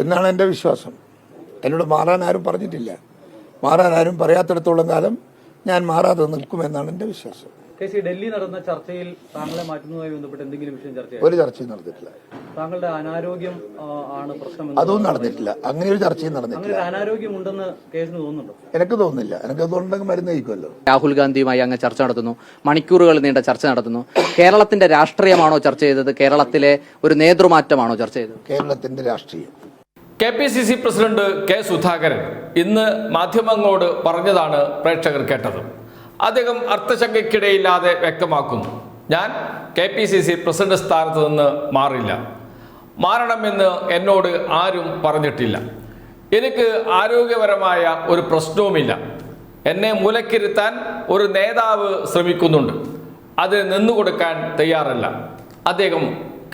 എന്നാണ് എൻ്റെ വിശ്വാസം. എന്നോട് മാറാൻ ആരും പറഞ്ഞിട്ടില്ല. മാറാൻ ആരും പറയാത്തിടത്തോളം കാലം ഞാൻ മാറാതെ നിൽക്കുമെന്നാണ് എൻ്റെ വിശ്വാസം. ഡൽഹി നടന്ന ചർച്ചയിൽ താങ്കളെ മാറ്റുന്നതുമായി ബന്ധപ്പെട്ട് എന്തെങ്കിലും വിഷയം ചർച്ച ഒരു ചർച്ചയും നടന്നിട്ടില്ല. താങ്കളുടെ അനാരോഗ്യം ആണ് പ്രശ്നം? അതും നടന്നിട്ടില്ല. അങ്ങനെ ഒരു ചർച്ചയും നടന്നിട്ടില്ല. അനാരോഗ്യം ഉണ്ടെന്ന് കേസിന് തോന്നുന്നുണ്ടോ? എനിക്ക് തോന്നുന്നില്ല. എനിക്ക് തോന്നുന്നുണ്ടെങ്കിൽ മരുന്ന് കഴിക്കുമല്ലോ. രാഹുൽ ഗാന്ധിയുമായി അങ്ങ് ചർച്ച നടത്തുന്നു, മണിക്കൂറുകൾ നീണ്ട ചർച്ച നടത്തുന്നു. കേരളത്തിന്റെ രാഷ്ട്രീയമാണോ ചർച്ച ചെയ്തത്? കേരളത്തിലെ ഒരു നേതൃമാറ്റമാണോ ചർച്ച ചെയ്തത്? കേരളത്തിന്റെ രാഷ്ട്രീയം. KPCC പ്രസിഡന്റ് കെ സുധാകരൻ ഇന്ന് മാധ്യമങ്ങളോട് പറഞ്ഞതാണ് പ്രേക്ഷകർ കേട്ടത്. അദ്ദേഹം അർത്ഥശങ്കയ്ക്കിടയില്ലാതെ വ്യക്തമാക്കുന്നു, ഞാൻ KPCC പ്രസിഡന്റ് സ്ഥാനത്ത് നിന്ന് മാറില്ല. മാറണമെന്ന് എന്നോട് ആരും പറഞ്ഞിട്ടില്ല. എനിക്ക് ആരോഗ്യപരമായ ഒരു പ്രശ്നവുമില്ല. എന്നെ മൂലക്കിരുത്താൻ ഒരു നേതാവ് ശ്രമിക്കുന്നുണ്ട്. അത് നിന്നുകൊടുക്കാൻ തയ്യാറല്ല. അദ്ദേഹം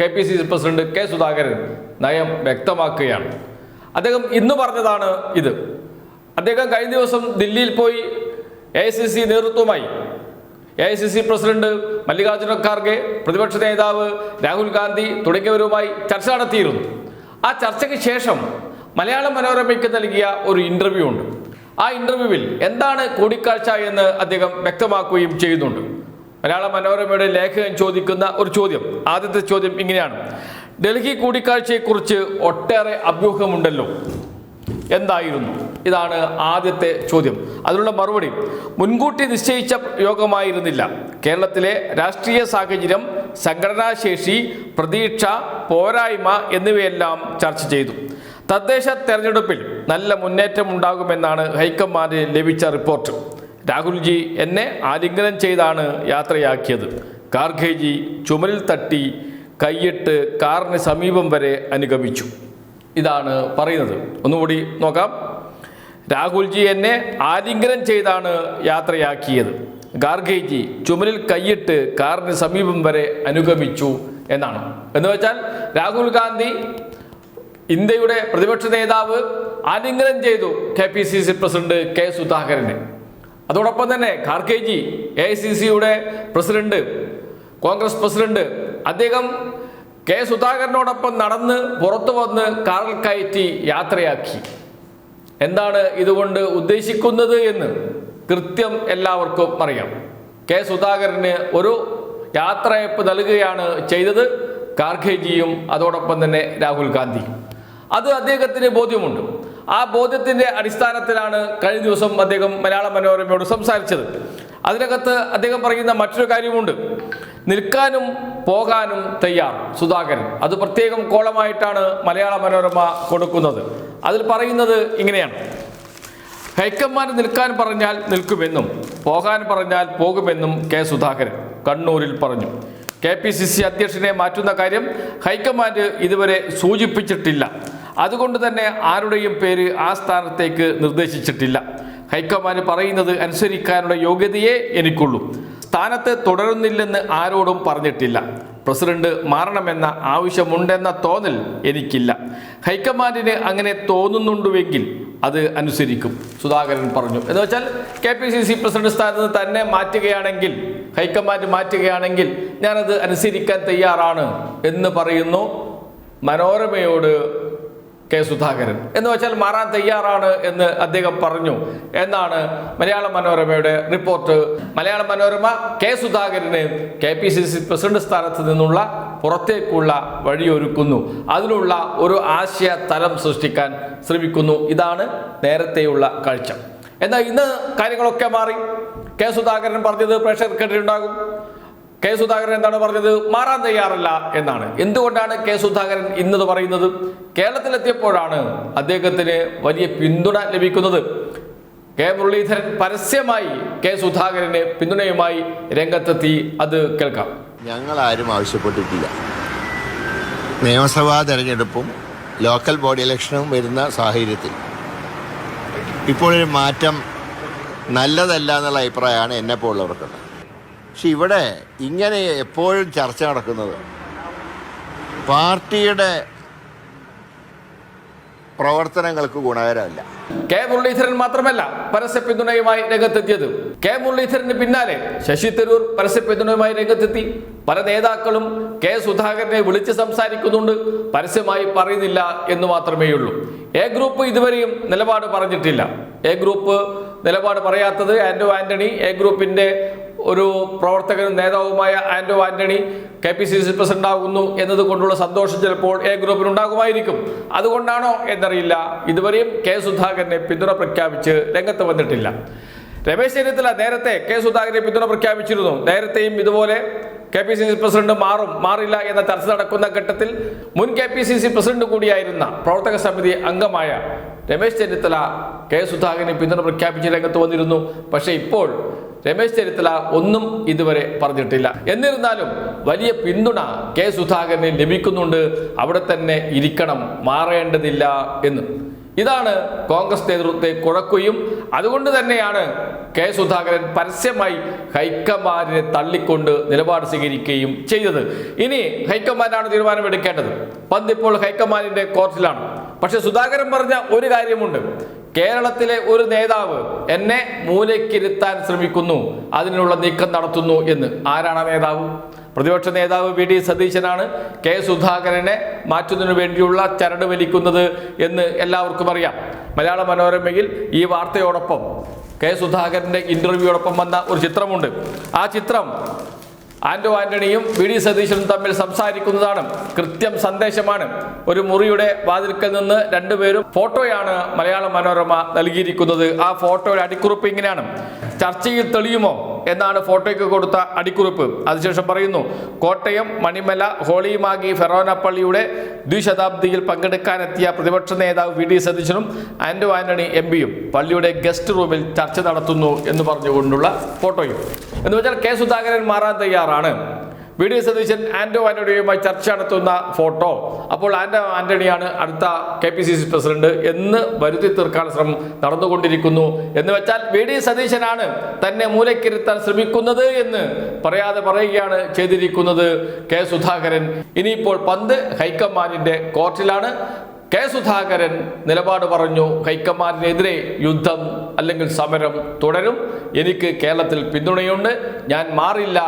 KPCC പ്രസിഡന്റ് കെ സുധാകരൻ നയം വ്യക്തമാക്കുകയാണ്. അദ്ദേഹം ഇന്ന് പറഞ്ഞതാണ് ഇത്. അദ്ദേഹം കഴിഞ്ഞ ദിവസം ദില്ലിയിൽ പോയി AICC നേതൃത്വമായി AICC president Mallikarjuna Kharge, പ്രതിപക്ഷ നേതാവ് രാഹുൽ ഗാന്ധി തുടങ്ങിയവരുമായി ചർച്ച നടത്തിയിരുന്നു. ആ ചർച്ചയ്ക്ക് ശേഷം മലയാള മനോരമയ്ക്ക് നൽകിയ ഒരു ഇന്റർവ്യൂ ഉണ്ട്. ആ ഇന്റർവ്യൂവിൽ എന്താണ് കൂടിക്കാഴ്ച എന്ന് അദ്ദേഹം വ്യക്തമാക്കുകയും ചെയ്യുന്നുണ്ട്. മലയാള മനോരമയുടെ ലേഖകൻ ചോദിക്കുന്ന ഒരു ചോദ്യം, ആദ്യത്തെ ചോദ്യം ഇങ്ങനെയാണ്: ഡൽഹി കൂടിക്കാഴ്ചയെക്കുറിച്ച് ഒട്ടേറെ അഭ്യൂഹമുണ്ടല്ലോ, എന്തായിരുന്നു? ഇതാണ് ആദ്യത്തെ ചോദ്യം. അതിനുള്ള മറുപടി: മുൻകൂട്ടി നിശ്ചയിച്ച യോഗമായിരുന്നില്ല. കേരളത്തിലെ രാഷ്ട്രീയ സാഹചര്യം, സംഘടനാശേഷി, പ്രതീക്ഷ, പോരായ്മ എന്നിവയെല്ലാം ചർച്ച ചെയ്തു. തദ്ദേശ തെരഞ്ഞെടുപ്പിൽ നല്ല മുന്നേറ്റമുണ്ടാകുമെന്നാണ് ഹൈക്കമാൻഡിന് ലഭിച്ച റിപ്പോർട്ട്. രാഹുൽജി എന്നെ ആലിംഗനം ചെയ്താണ് യാത്രയാക്കിയത്. ഖാർഗെജി ചുമലിൽ തട്ടി കൈയിട്ട് കാറിന് സമീപം വരെ അനുഗമിച്ചു. ഇതാണ് പറയുന്നത്. ഒന്നുകൂടി നോക്കാം. രാഹുൽജി എന്നെ ആലിംഗനം ചെയ്താണ് യാത്രയാക്കിയത്. ഖാർഗെജി ചുമലിൽ കൈയിട്ട് കാറിന് സമീപം വരെ അനുഗമിച്ചു എന്നാണ്. എന്ന് വെച്ചാൽ രാഹുൽ ഗാന്ധി, ഇന്ത്യയുടെ പ്രതിപക്ഷ നേതാവ്, ആലിംഗനം ചെയ്തു KPCC പ്രസിഡന്റ് കെ സുധാകരനെ. അതോടൊപ്പം തന്നെ ഖാർഗെജി AICCയുടെ പ്രസിഡന്റ്, കോൺഗ്രസ് പ്രസിഡന്റ്, അദ്ദേഹം കെ സുധാകരനോടൊപ്പം നടന്ന് പുറത്തു വന്ന് കാറിൽ കയറ്റി യാത്രയാക്കി. എന്താണ് ഇതുകൊണ്ട് ഉദ്ദേശിക്കുന്നത് എന്ന് കൃത്യം എല്ലാവർക്കും അറിയാം. കെ സുധാകരന് ഒരു യാത്രയയപ്പ് നൽകുകയാണ് ചെയ്തത് ഖാർഗെജിയും അതോടൊപ്പം തന്നെ രാഹുൽ ഗാന്ധിയും. അത് അദ്ദേഹത്തിന് ബോധ്യമുണ്ട്. ആ ബോധ്യത്തിൻ്റെ അടിസ്ഥാനത്തിലാണ് കഴിഞ്ഞ ദിവസം അദ്ദേഹം മലയാള മനോരമയോട് സംസാരിച്ചത്. അതിനകത്ത് അദ്ദേഹം പറയുന്ന മറ്റൊരു കാര്യമുണ്ട്: നിൽക്കാനും പോകാനും തയ്യാർ സുധാകരൻ. അത് പ്രത്യേകം കോളമായിട്ടാണ് മലയാള മനോരമ കൊടുക്കുന്നത്. അതിൽ പറയുന്നത് ഇങ്ങനെയാണ്: ഹൈക്കമാൻഡ് നിൽക്കാൻ പറഞ്ഞാൽ നിൽക്കുമെന്നും പോകാൻ പറഞ്ഞാൽ പോകുമെന്നും കെ സുധാകരൻ കണ്ണൂരിൽ പറഞ്ഞു. KPCC അധ്യക്ഷനെ മാറ്റുന്ന കാര്യം ഹൈക്കമാൻഡ് ഇതുവരെ സൂചിപ്പിച്ചിട്ടില്ല. അതുകൊണ്ട് തന്നെ ആരുടെയും പേര് ആ സ്ഥാനത്തേക്ക് നിർദ്ദേശിച്ചിട്ടില്ല. ഹൈക്കമാൻഡ് പറയുന്നത് അനുസരിക്കാനുള്ള യോഗ്യതയെ എനിക്കുള്ളൂ. സ്ഥാനത്ത് തുടരുന്നില്ലെന്ന് ആരോടും പറഞ്ഞിട്ടില്ല. പ്രസിഡന്റ് മാറണമെന്ന ആവശ്യമുണ്ടെന്ന തോന്നൽ എനിക്കില്ല. ഹൈക്കമാൻഡിന് അങ്ങനെ തോന്നുന്നുണ്ടുവെങ്കിൽ അത് അനുസരിക്കും, സുധാകരൻ പറഞ്ഞു. എന്ന് വെച്ചാൽ KPCC പ്രസിഡന്റ് സ്ഥാനത്ത് നിന്ന് തന്നെ മാറ്റുകയാണെങ്കിൽ, ഹൈക്കമാൻഡ് മാറ്റുകയാണെങ്കിൽ ഞാനത് അനുസരിക്കാൻ തയ്യാറാണ് എന്ന് പറയുന്നു മനോരമയോട് കെ സുധാകരൻ. എന്ന് വെച്ചാൽ മാറാൻ തയ്യാറാണ് എന്ന് അദ്ദേഹം പറഞ്ഞു എന്നാണ് മലയാള മനോരമയുടെ റിപ്പോർട്ട്. മലയാള മനോരമ കെ സുധാകരന് KPCC പ്രസിഡന്റ് സ്ഥാനത്ത് നിന്നുള്ള പുറത്തേക്കുള്ള വഴിയൊരുക്കുന്നു. അതിനുള്ള ഒരു ആശയ തലം സൃഷ്ടിക്കാൻ ശ്രമിക്കുന്നു. ഇതാണ് നേരത്തെയുള്ള കാഴ്ച. എന്നാൽ ഇന്ന് കാര്യങ്ങളൊക്കെ മാറി. കെ സുധാകരൻ പറഞ്ഞത് പ്രേക്ഷകർ കേട്ടിട്ടുണ്ടാകും. കെ സുധാകരൻ എന്താണ് പറഞ്ഞത്? മാറാൻ തയ്യാറല്ല എന്നാണ്. എന്തുകൊണ്ടാണ് കെ സുധാകരൻ ഇന്നത് പറയുന്നത്? കേരളത്തിലെത്തിയപ്പോഴാണ് അദ്ദേഹത്തിന് വലിയ പിന്തുണ ലഭിക്കുന്നത്. കെ മുരളീധരൻ പരസ്യമായി കെ സുധാകരന് പിന്തുണയുമായി രംഗത്തെത്തി. അത് കേൾക്കാം. ഞങ്ങൾ ആരും ആവശ്യപ്പെട്ടിട്ടില്ല. നിയമസഭാ തെരഞ്ഞെടുപ്പും ലോക്കൽ ബോഡി ഇലക്ഷനും വരുന്ന സാഹചര്യത്തിൽ ഇപ്പോഴൊരു മാറ്റം നല്ലതല്ല എന്നുള്ള അഭിപ്രായമാണ് എന്നെപ്പോലുള്ളവർക്കുള്ളത്. പക്ഷെ ഇവിടെ ഇങ്ങനെ എപ്പോഴും ചർച്ച നടക്കുന്നത് പാർട്ടിയുടെ പ്രവർത്തനങ്ങൾക്ക് ഗുണകരമല്ല. കെ മുരളീധരൻ മാത്രമല്ല പരസ്യ പിന്തുണയുമായി രംഗത്തെത്തിയത്. കെ മുരളീധരന് പിന്നാലെ ശശി തരൂർ പരസ്യ പിന്തുണയുമായി രംഗത്തെത്തി. പല നേതാക്കളും കെ സുധാകരനെ വിളിച്ച് സംസാരിക്കുന്നുണ്ട്, പരസ്യമായി പറയുന്നില്ല എന്ന് മാത്രമേയുള്ളൂ. എ ഗ്രൂപ്പ് ഇതുവരെയും നിലപാട് പറഞ്ഞിട്ടില്ല. എ ഗ്രൂപ്പ് നിലപാട് പറയാത്തത് ആന്റോ ആന്റണി, എ ഗ്രൂപ്പിന്റെ ഒരു പ്രവർത്തകനും നേതാവുമായ ആന്റോ ആന്റണി KPCC പ്രസിഡന്റ് ആകുന്നു എന്നതുകൊണ്ടുള്ള സന്തോഷം ചിലപ്പോൾ എ ഗ്രൂപ്പിനുണ്ടാകുമായിരിക്കും. അതുകൊണ്ടാണോ എന്നറിയില്ല, ഇതുവരെയും കെ സുധാകരനെ പിന്തുണ പ്രഖ്യാപിച്ച് രംഗത്ത് വന്നിട്ടില്ല. രമേശ് ചെന്നിത്തല നേരത്തെ കെ സുധാകരനെ പിന്തുണ പ്രഖ്യാപിച്ചിരുന്നു. നേരത്തെയും ഇതുപോലെ KPCC പ്രസിഡന്റ് മാറില്ല എന്ന ചർച്ച നടക്കുന്ന ഘട്ടത്തിൽ മുൻ KPCC പ്രസിഡന്റ് കൂടിയായിരുന്ന പ്രവർത്തക സമിതി അംഗമായ രമേശ് ചെന്നിത്തല കെ സുധാകരനെ പിന്തുണ പ്രഖ്യാപിച്ച് രംഗത്ത് വന്നിരുന്നു. പക്ഷേ ഇപ്പോൾ രമേശ് ചെന്നിത്തല ഒന്നും ഇതുവരെ പറഞ്ഞിട്ടില്ല. എന്നിരുന്നാലും വലിയ പിന്തുണ കെ സുധാകരന് ലഭിക്കുന്നുണ്ട്. അവിടെ തന്നെ ഇരിക്കണം, മാറേണ്ടതില്ല എന്ന്. ഇതാണ് കോൺഗ്രസ് നേതൃത്വത്തെ കുഴക്കുകയും അതുകൊണ്ട് തന്നെയാണ് കെ സുധാകരൻ പരസ്യമായി ഹൈക്കമാൻഡിനെ തള്ളിക്കൊണ്ട് നിലപാട് സ്വീകരിക്കുകയും ചെയ്തത്. ഇനി ഹൈക്കമാൻഡാണ് തീരുമാനമെടുക്കേണ്ടത്. പന്ത് ഇപ്പോൾ ഹൈക്കമാൻഡിന്റെ കോർട്ടിലാണ്. പക്ഷെ സുധാകരൻ പറഞ്ഞ ഒരു കാര്യമുണ്ട്, കേരളത്തിലെ ഒരു നേതാവ് എന്നെ മൂലയ്ക്കിരുത്താൻ ശ്രമിക്കുന്നു, അതിനുള്ള നീക്കം നടത്തുന്നു എന്ന്. ആരാണ് ആ നേതാവ്? പ്രതിപക്ഷ നേതാവ് VD സതീശനാണ് കെ സുധാകരനെ മാറ്റുന്നതിനു വേണ്ടിയുള്ള ചരട് വലിക്കുന്നത് എന്ന് എല്ലാവർക്കും അറിയാം. മലയാള മനോരമയിൽ ഈ വാർത്തയോടൊപ്പം കെ സുധാകരന്റെ ഇന്റർവ്യൂയോടൊപ്പം വന്ന ഒരു ചിത്രമുണ്ട്. ആ ചിത്രം ആന്റോ ആന്റണിയും VD സതീശനും തമ്മിൽ സംസാരിക്കുന്നതാണ്. കൃത്യം സന്ദേശമാണ്. ഒരു മുറിയുടെ വാതിൽക്കൽ നിന്ന് രണ്ടുപേരും ഫോട്ടോയാണ് മലയാള മനോരമ നൽകിയിരിക്കുന്നത്. ആ ഫോട്ടോയുടെ അടിക്കുറിപ്പ് ഇങ്ങനെയാണ്: ചർച്ചയിൽ തെളിയുമോ എന്നാണ് ഫോട്ടോയ്ക്ക് കൊടുത്ത അടിക്കുറിപ്പ്. അതിനുശേഷം പറയുന്നു, കോട്ടയം മണിമല ഹോളിമാഗി ഫെറോന പള്ളിയുടെ ദ്വിശതാബ്ദിയിൽ പങ്കെടുക്കാനെത്തിയ പ്രതിപക്ഷ നേതാവ് VD സതീശനും ആന്റോ ആന്റണി MPയും പള്ളിയുടെ ഗസ്റ്റ് റൂമിൽ ചർച്ച നടത്തുന്നു എന്ന് പറഞ്ഞുകൊണ്ടുള്ള ഫോട്ടോയും. എന്ന് വെച്ചാൽ കെ സുധാകരൻ മാറാൻ തയ്യാറാണ്. VD സതീശൻ ആന്റോ ആന്റണിയുമായി ചർച്ച നടത്തുന്ന ഫോട്ടോ. അപ്പോൾ ആന്റോ ആന്റണിയാണ് അടുത്ത KPCC പ്രസിഡന്റ് എന്ന് വരുത്തി തീർക്കാൻ ശ്രമം നടന്നുകൊണ്ടിരിക്കുന്നു. എന്ന് വെച്ചാൽ VD സതീശനാണ് തന്നെ മൂലക്കിരുത്താൻ ശ്രമിക്കുന്നത് എന്ന് പറയാതെ പറയുകയാണ് ചെയ്തിരിക്കുന്നത് കെ സുധാകരൻ. ഇനിയിപ്പോൾ പന്ത് ഹൈക്കമാൻഡിന്റെ കോർട്ടിലാണ്. കെ സുധാകരൻ നിലപാട് പറഞ്ഞു, ഹൈക്കമാൻഡിനെതിരെ യുദ്ധം അല്ലെങ്കിൽ സമരം തുടരും. എനിക്ക് കേരളത്തിൽ പിന്തുണയുണ്ട്, ഞാൻ മാറില്ല,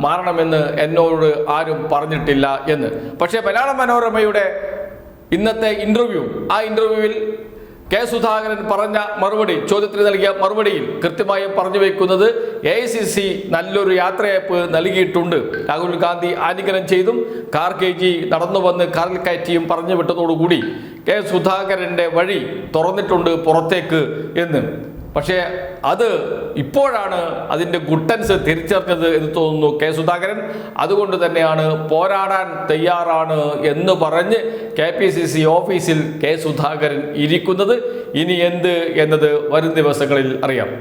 മാറണമെന്ന് എന്നോട് ആരും പറഞ്ഞിട്ടില്ല എന്ന്. പക്ഷേ മലയാള മനോരമയുടെ ഇന്നത്തെ ആ ഇന്റർവ്യൂവിൽ കെ സുധാകരൻ പറഞ്ഞ മറുപടി, ചോദ്യത്തിന് നൽകിയ മറുപടിയിൽ കൃത്യമായും പറഞ്ഞു വെക്കുന്നത് AICC നല്ലൊരു യാത്രയയപ്പ് നൽകിയിട്ടുണ്ട്. രാഹുൽ ഗാന്ധി ആലിംഗനം ചെയ്തും കാർഗേജി നടന്നു വന്ന് കാറിൽ കയറ്റിയും പറഞ്ഞു വിട്ടതോടുകൂടി കെ സുധാകരന്റെ വഴി തുറന്നിട്ടുണ്ട് പുറത്തേക്ക് എന്ന്. പക്ഷേ അത് ഇപ്പോഴാണ് അതിൻ്റെ ഗുട്ടൻസ് തിരിച്ചറിഞ്ഞത് എന്ന് തോന്നുന്നു കെ സുധാകരൻ. അതുകൊണ്ട് തന്നെയാണ് പോരാടാൻ തയ്യാറാണ് എന്ന് പറഞ്ഞ് KPCC ഓഫീസിൽ കെ സുധാകരൻ ഇരിക്കുന്നത്. ഇനി എന്ത് എന്നത് വരും ദിവസങ്ങളിൽ അറിയാം.